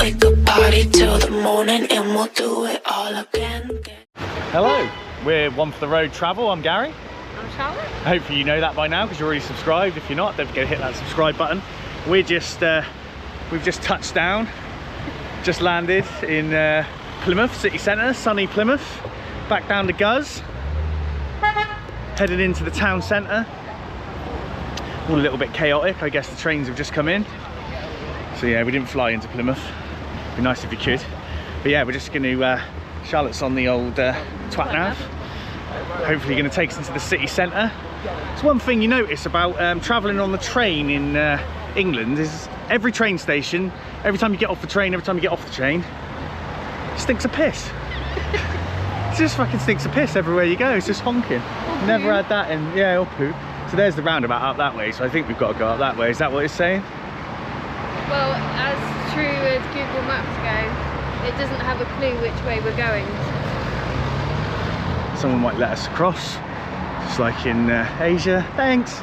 We could party till the morning and we'll do it all again. Hello, we're One for the Road Travel. I'm Gary. I'm Charlotte. Hopefully you know that by now because you're already subscribed. If you're not, don't forget to hit that subscribe button. We've just touched down, just landed in Plymouth city centre, sunny Plymouth. Back down to Guz, headed into the town centre. All a little bit chaotic. I guess the trains have just come in. So yeah, we didn't fly into Plymouth. It'd be nice if you could. But yeah, we're just going to, Charlotte's on the old twat nav. Hopefully going to take us into the city centre. It's one thing you notice about travelling on the train in England is every train station, every time you get off the train, every time you get off the train, it stinks of piss. It just fucking stinks of piss everywhere you go. It's just honking. Never had that in, yeah, or poop. So there's the roundabout up that way, so I think we've got to go up that way. Is that what it's saying? Well, as true as Google Maps go, it doesn't have a clue which way we're going. Someone might let us across, just like in Asia. Thanks.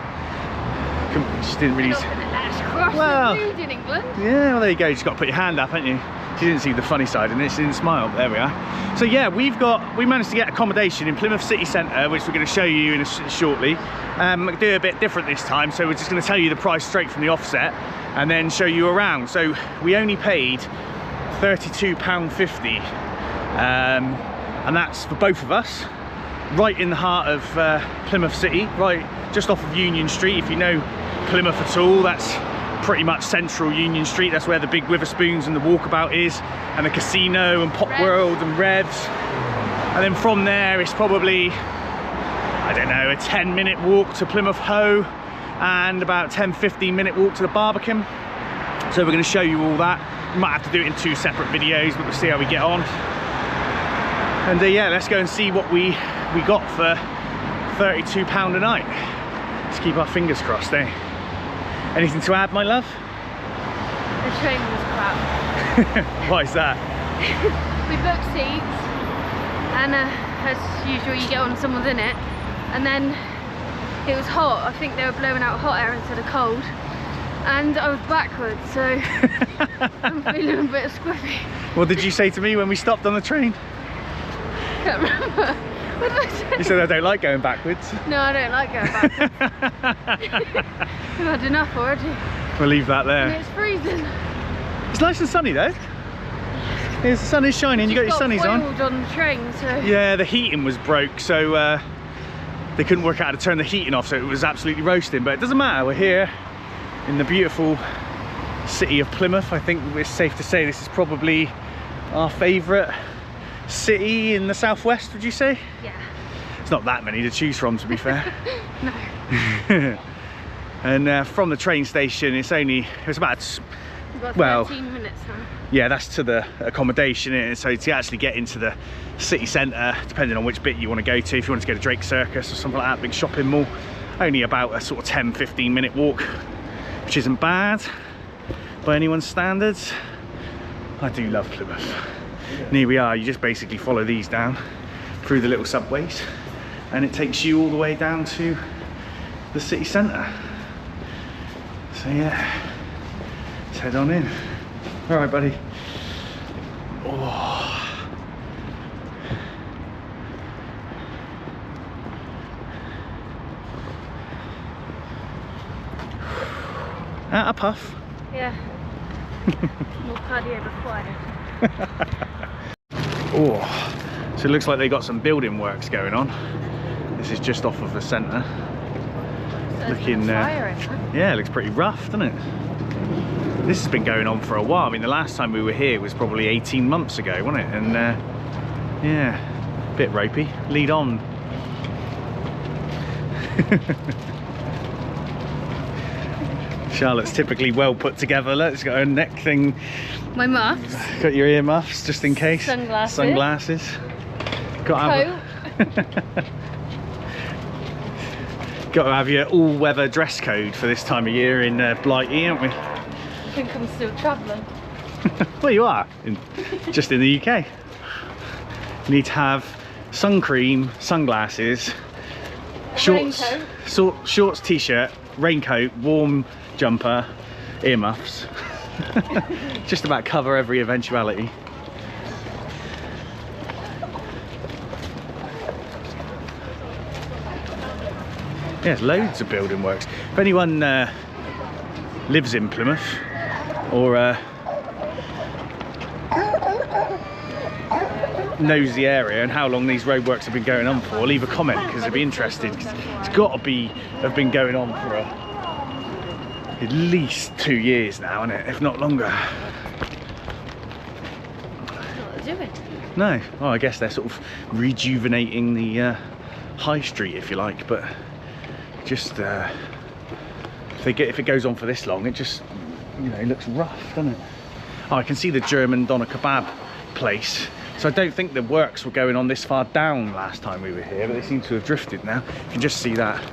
Just didn't really. They're not gonna let us cross. Well, the road in England. Yeah, well there you go. You just got to put your hand up, haven't you? She didn't see the funny side in it. She didn't smile. But there we are. So yeah, we managed to get accommodation in Plymouth city centre, which we're going to show you in shortly. Do a bit different this time, so we're just going to tell you the price straight from the offset, and then show you around. So we only paid £32.50, and that's for both of us. Right in the heart of Plymouth City, right just off of Union Street. If you know Plymouth at all, that's pretty much central Union Street. That's where the big Witherspoons and the Walkabout is, and the casino and Pop World and Revs. And then from there it's probably, I don't know, a 10-minute walk to Plymouth Hoe and about 10-15 minute walk to the Barbican. So we're going to show you all that. We might have to do it in 2 separate videos, but we'll see how we get on. And yeah, let's go and see what we got for £32 a night. Let's keep our fingers crossed, eh? Anything to add, my love? The train was crap. Why is that? We booked seats, and as usual you get on someone's in it, and then it was hot. I think they were blowing out hot air instead of cold, and I was backwards, so I'm feeling a bit squiffy. What did you say to me when we stopped on the train? Can't remember. What did I say? You said I don't like going backwards. No, I don't like going backwards. We've had enough already. We'll leave that there. And it's freezing. It's nice and sunny though. Here's the sun is shining. You got your sunnies on. On the train, so. Yeah, the heating was broke, so they couldn't work out how to turn the heating off, so it was absolutely roasting. But it doesn't matter. We're here in the beautiful city of Plymouth. I think it's safe to say this is probably our favourite city in the southwest, would you say? Yeah. It's not that many to choose from, to be fair. No. And from the train station, it's about 13 minutes now. Yeah, that's to the accommodation, and so to actually get into the city centre, depending on which bit you want to go to, if you want to go to Drake Circus or something like that, big shopping mall, only about a sort of 10-15 minute walk, which isn't bad by anyone's standards. I do love Plymouth. And here we are. You just basically follow these down through the little subways, and it takes you all the way down to the city centre. So yeah, let's head on in. All right, buddy. Oh. Out a puff. Yeah. More cardio required. Oh, so it looks like they got some building works going on. This is just off of the centre. Looking, yeah, it looks pretty rough, doesn't it? This has been going on for a while. I mean, the last time we were here was probably 18 months ago, wasn't it? And yeah, a bit ropey. Lead on. Charlotte's typically well put together. Look, she's got her neck thing. My muffs. Got your ear muffs just in case. Sunglasses. Sunglasses. Got to have your all-weather dress code for this time of year in Blighty, aren't we? I think I'm still travelling. Well, you are, just in the UK. You need to have sun cream, sunglasses, shorts, t-shirt, raincoat, warm jumper, earmuffs. Just about cover every eventuality. Yeah, there's loads of building works. If anyone lives in Plymouth or knows the area and how long these roadworks have been going on for, leave a comment, because I'd be interested. It's got to have been going on for at least 2 years now, isn't it? If not longer. What they're doing? No, well, I guess they're sort of rejuvenating the high street, if you like, but just if it goes on for this long, it just, you know, looks rough, doesn't it? Oh, I can see the German doner kebab place. So I don't think the works were going on this far down last time we were here, but they seem to have drifted now. You can just see that.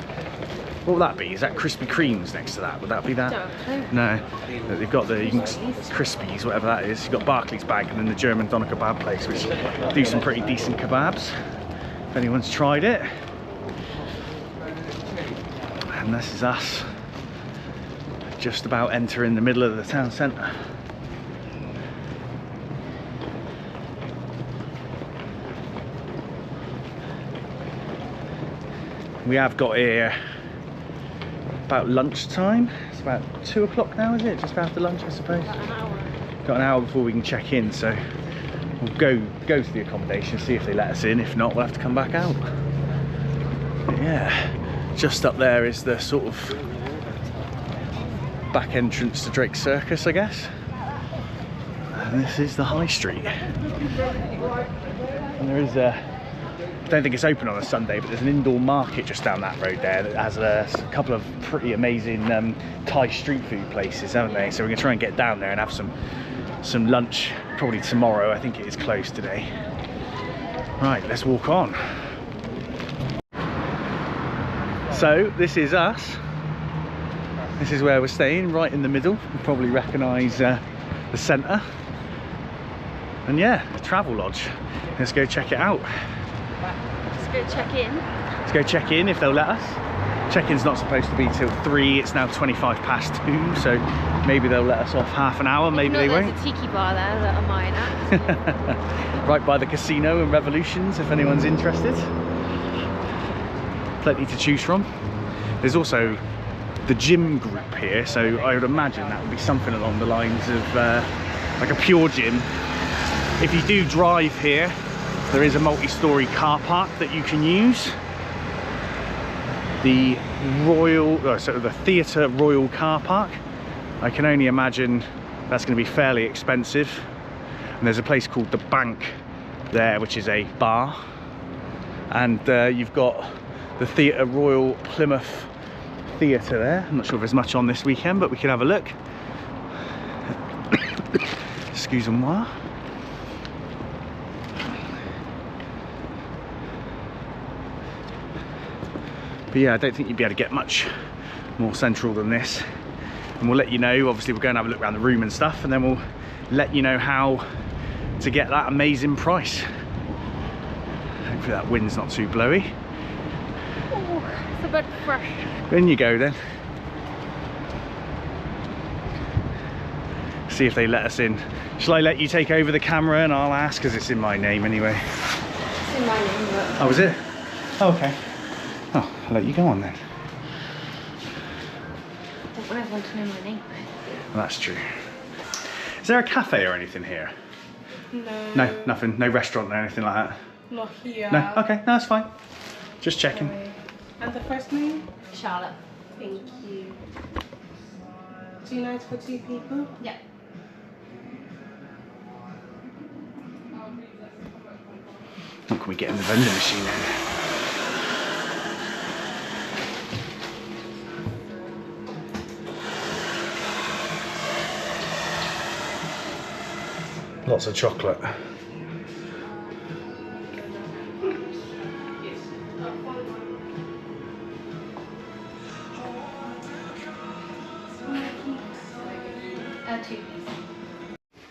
What would that be? Is that Krispy Kremes next to that? Would that be that? No. They've got the Crispies, whatever that is. You've got Barclays Bank and then the German doner kebab place, which do some pretty decent kebabs. If anyone's tried it. And this is us. Just about entering the middle of the town centre. We have got here about lunchtime. It's about 2 o'clock now, is it? Just after lunch, I suppose. Got an hour before we can check in, so we'll go to the accommodation, see if they let us in. If not, we'll have to come back out. But yeah, just up there is the sort of back entrance to Drake Circus, I guess. And this is the high street. And there is a, I don't think it's open on a Sunday, but there's an indoor market just down that road there that has a couple of pretty amazing Thai street food places, haven't they? So we're gonna try and get down there and have some lunch probably tomorrow. I think it is closed today. Right, let's walk on. So this is us. This is where we're staying, right in the middle. You probably recognise the centre. And yeah, the Travelodge. Let's go check it out. Let's go check in. Let's go check in if they'll let us. Check-in's not supposed to be till 3. It's now 25 past 2, so maybe they'll let us off half an hour. Maybe they won't. There's a tiki bar there that I'm eyeing at. Right by the casino and Revolutions, if anyone's interested. Plenty to choose from. There's also the gym group here, so I would imagine that would be something along the lines of like a pure gym. If you do drive here, there is a multi-storey car park that you can use. The the Theatre Royal car park. I can only imagine that's going to be fairly expensive. And there's a place called the Bank there, which is a bar. And you've got the Theatre Royal Plymouth Theatre there. I'm not sure if there's much on this weekend, but we can have a look. Excusez-moi. But yeah, I don't think you'd be able to get much more central than this. And we'll let you know, obviously we're going to have a look around the room and stuff, and then we'll let you know how to get that amazing price. Hopefully that wind's not too blowy. Oh, it's a bit fresh. In you go then. See if they let us in. Shall I let you take over the camera and I'll ask, because it's in my name anyway. It's in my name, but... Oh, is it? Oh, okay. Oh, I'll let you go on then. I don't want everyone to know my name. Well, that's true. Is there a cafe or anything here? No. No, nothing. No restaurant or anything like that? Not here. No? Okay, no, that's fine. Just checking. Sorry. And the first name? Charlotte. Thank you. 2 nights for 2 people? Yeah. What can we get in the vending machine then? Lots of chocolate.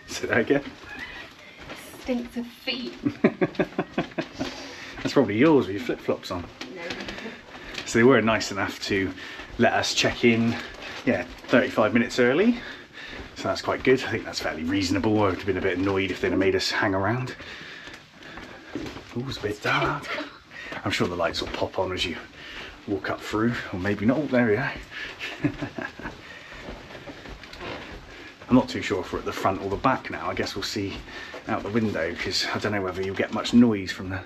Say that again. Stinks of feet. That's probably yours with your flip-flops on. No. So they were nice enough to let us check in, yeah, 35 minutes early. So that's quite good. I think that's fairly reasonable. I would have been a bit annoyed if they'd have made us hang around. Oh, it's a bit dark. I'm sure the lights will pop on as you walk up through, or maybe not. Oh, there we are. I'm not too sure if we're at the front or the back now. I guess we'll see out the window, because I don't know whether you'll get much noise from the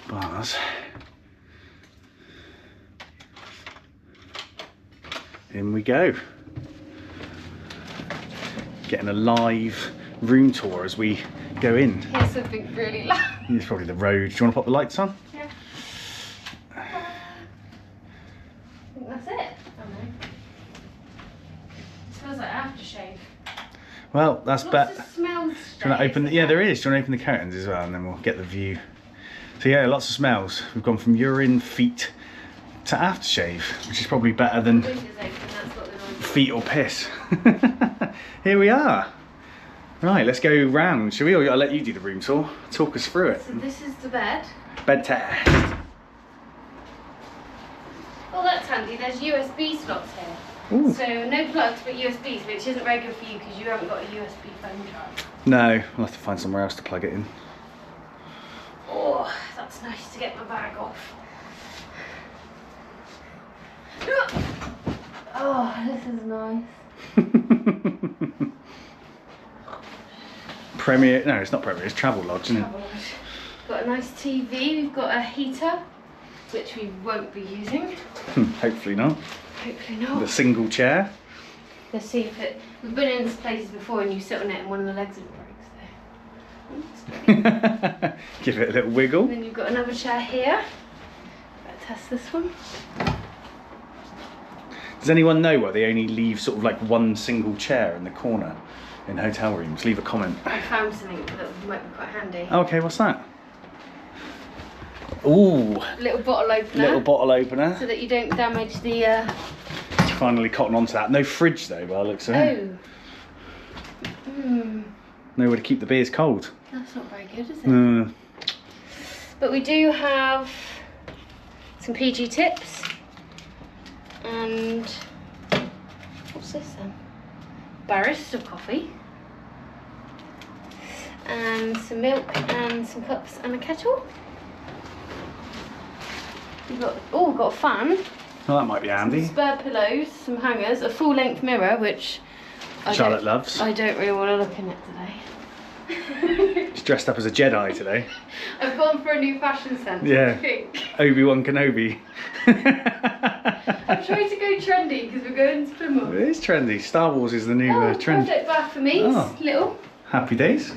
bars. In we go. Getting a live room tour as we go in. Here's something really loud. It's probably the road. Do you want to pop the lights on? Yeah. I think that's it. Oh no. It smells like aftershave. Well, that's better. Lots of smells. Do you want to open? Yeah, there is. Do you want to open the curtains as well, and then we'll get the view. So yeah, lots of smells. We've gone from urine, feet to aftershave, which is probably better than feet or piss. Here we are. Right, let's go round, shall we? Or I'll let you do the room tour. Talk us through it. So this is the bed. Bed test. Oh, that's handy. There's USB slots here. Ooh. So no plugs, but USBs, which isn't very good for you because you haven't got a USB phone charger. No, we'll have to find somewhere else to plug it in. Oh, that's nice to get my bag off. Oh, this is nice. Premier, no, it's not Premier, it's Travelodge, isn't it? Travelodge. Got a nice TV, we've got a heater, which we won't be using. Hopefully not. Hopefully not. The single chair. Let's see if it, we've been in this places before and you sit on it and one of the legs breaks there. Give it a little wiggle. And then you've got another chair here. Better test this one. Does anyone know why they only leave sort of like one single chair in the corner in hotel rooms? Leave a comment. I found something that might be quite handy. Okay, what's that? Ooh. Little bottle opener. Little bottle opener. So that you don't damage the... Finally cotton onto that. No fridge though, by the looks of it. Oh. Nowhere to keep the beers cold. That's not very good, is it? But we do have some PG tips. And what's this then? Barista coffee. And some milk and some cups and a kettle. We've got, oh, we've got a fan. Well, that might be handy. Some spare pillows, some hangers, a full-length mirror, which Charlotte loves. I don't really want to look in it today. She's dressed up as a Jedi today. I've gone for a new fashion sense. Yeah. What do you think? Obi-Wan Kenobi. I'm trying to go trendy because we're going to Plymouth. It is trendy. Star Wars is the new trend. Perfect bath for me. Oh. Little. Happy days.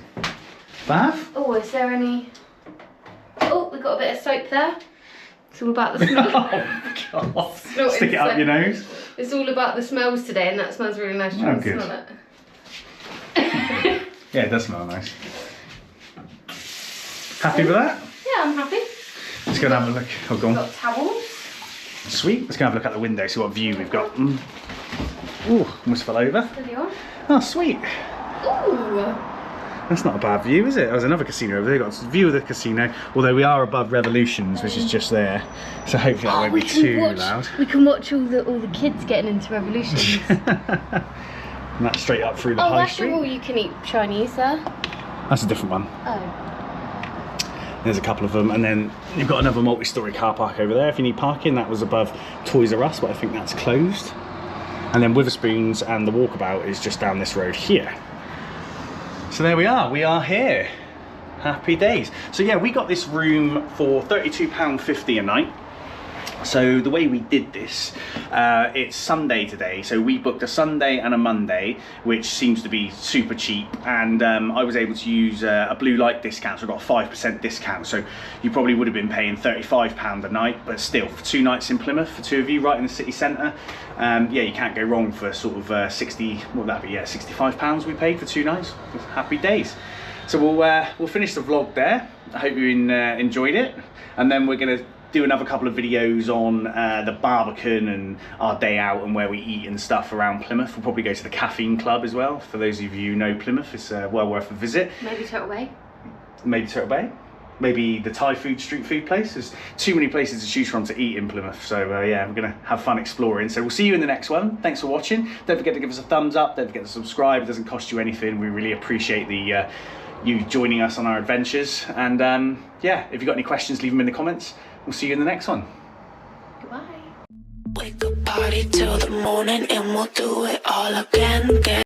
Bath. Oh, is there any? Oh, we've got a bit of soap there. It's all about the smell. Oh, God. Stick it up your nose. It's all about the smells today, and that smells really nice. Try and good. smell it. Yeah, it does smell nice. Happy with that? Yeah, I'm happy. Let's go and have a look. Oh, go on. Got towels. Sweet. Let's go have a look out the window, see what view we've got. Ooh, almost fell over. Steady on. Oh, sweet. Ooh. That's not a bad view, is it? There's another casino over there. Got a view of the casino, although we are above Revolutions, which is just there. So hopefully that won't be too loud. We can watch all the kids getting into Revolutions. And that's straight up through the high street. Oh, you can eat Chinese there. That's a different one. Oh. There's a couple of them, and then you've got another multi-storey car park over there if you need parking. That was above Toys R Us, but I think that's closed. And then Witherspoons and the Walkabout is just down this road here. So there we are here. Happy days. So yeah, we got this room for £32.50 a night. So the way we did this, it's Sunday today, so we booked a Sunday and a Monday, which seems to be super cheap, and I was able to use a blue light discount, so I got a 5% discount, so you probably would have been paying £35 a night, but still, for 2 nights in Plymouth, for 2 of you, right in the city centre, yeah, you can't go wrong for sort of 60, what would that be, yeah, £65 we paid for 2 nights. Happy days. So we'll finish the vlog there. I hope you enjoyed it, and then we're going to do another couple of videos on the Barbican and our day out and where we eat and stuff around Plymouth. We'll probably go to the Caffeine Club as well. For those of you who know Plymouth, it's well worth a visit. Maybe Turtle Bay. Maybe Turtle Bay. maybe the Thai food, street food place. There's too many places to choose from to eat in Plymouth. So yeah, we're gonna have fun exploring. So we'll see you in the next one. Thanks for watching. Don't forget to give us a thumbs up. Don't forget to subscribe. It doesn't cost you anything. We really appreciate the you joining us on our adventures. And yeah, if you've got any questions, leave them in the comments. We'll see you in the next one. Goodbye. We could party till the morning and we'll do it all again.